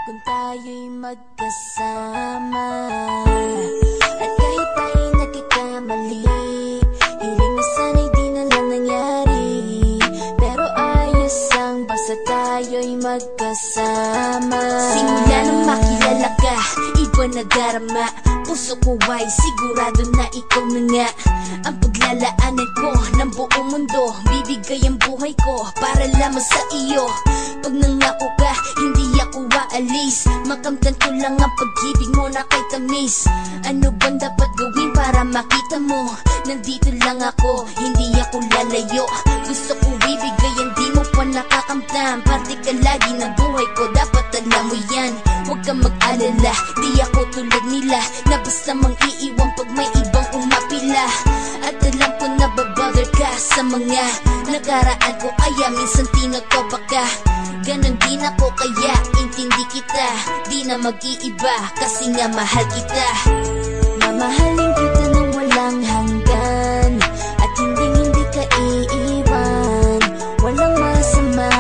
kung tayo'y magkasama. At kahit tayo'y nagkakamali, hiling na sana'y di na lang nangyari. Pero ayos ang basta tayo'y magkasama. Simula nang makilala ka, iba na darama. Puso ko ay sigurado na ikaw na nga ang paglalaanan ko ng buong mundo. Bibigay ang buhay ko para lamang sa iyo. Pag nangako ka, hindi ako aalis. Makamtan ko lang ang pag-ibig mo na kay tamis. Ano bang dapat gawin para makita mo? Nandito lang ako, hindi ako lalayo. Gusto ko ibigay ang di mo pa nakakamtan. Parte ka lagi ng buhay ko, dapat alam mo yan. Huwag kang mag-alala, di ako tulad nila na basta mang iiwan pag may ibang umapila. At alam ko na babother ka sa mga nakaraan ko, kaya minsan tinatawag ka. Ganon din ako kaya intindi kita. Di na mag-iiba kasi nga mahal kita. Mamahalin kita nang walang hanggan, at hindi ka iiwan. Walang masama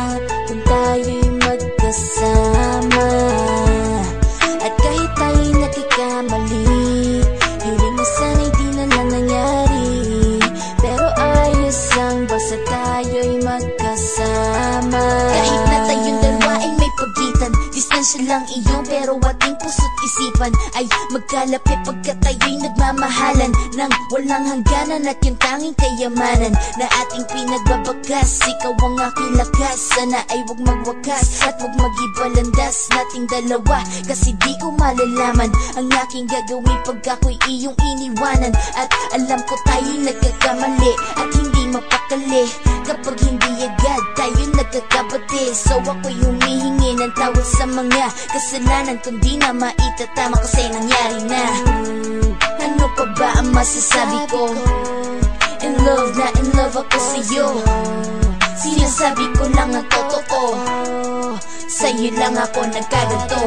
kung tayo'y magkasama. At kahit tayo'y nagkakamali, hiling na sana'y di na lang nangyari. Pero ayos ang basta tayo'y magkasama. Kahit na tayong dalawa ay may pagitan, distansya lang iyon pero ating puso't isipan ay magkalapit pagkat tayo'y nagmamahalan ng walang hangganan. At yung tanging kayamanan na ating pinagbabagas, ikaw ang aking lakas. Sana ay wag magwakas at wag mag-ibalandas nating dalawa, kasi di ko malalaman ang aking gagawin pag ako'y iyong iniwanan. At alam ko tayo'y nagkakamali at hindi mapakali kapag hindi agad tayo nagkakabati. So ako'y humihingi ng tawad sa mga kasalanan kung di na maitatama kasi nangyari na. Ano pa ba ang masasabi ko? In love na in love ako sa'yo. Sinasabi ko lang ang totoo, sa'yo lang ako nagkaganto.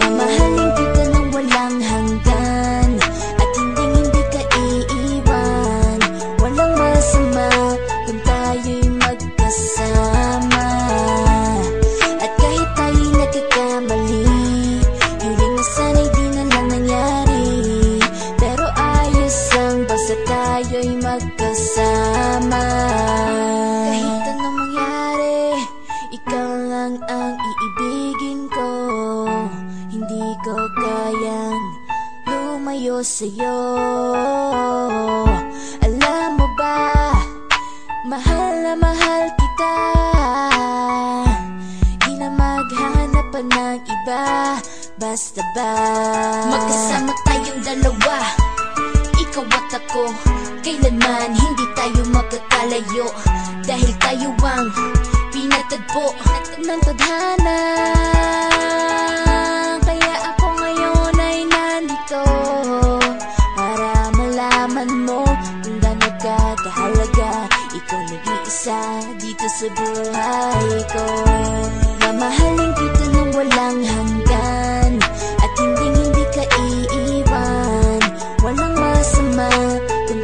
Mamahalin kita nang walang hanggan, at hindi ka iiwan. Walang masama kung tayo'y magkasama. At kahit tayo'y nagkakamali, hiling na sana'y di na lang nangyari. Pero ayos ang basta tayo'y magkasama. Kahit anong mangyari, ikaw lang ang iibigin ko. Hindi ko kayang lumayo sa'yo. Alam mo ba, mahal na mahal kita. Di na maghanap pa ng iba, basta ba magkasama tayong dalawa, ikaw at ako. Kailanman hindi tayo magkakalayo, dahil tayo ang pinatagpo ng tadhana. Kaya ako ngayon ay nandito para malaman mo kung gaano ka kahalaga. Ikaw nag-iisa dito sa buhay ko. Mamahalin kita nang walang hanggan, at hindi ka iiwan. Walang masama kung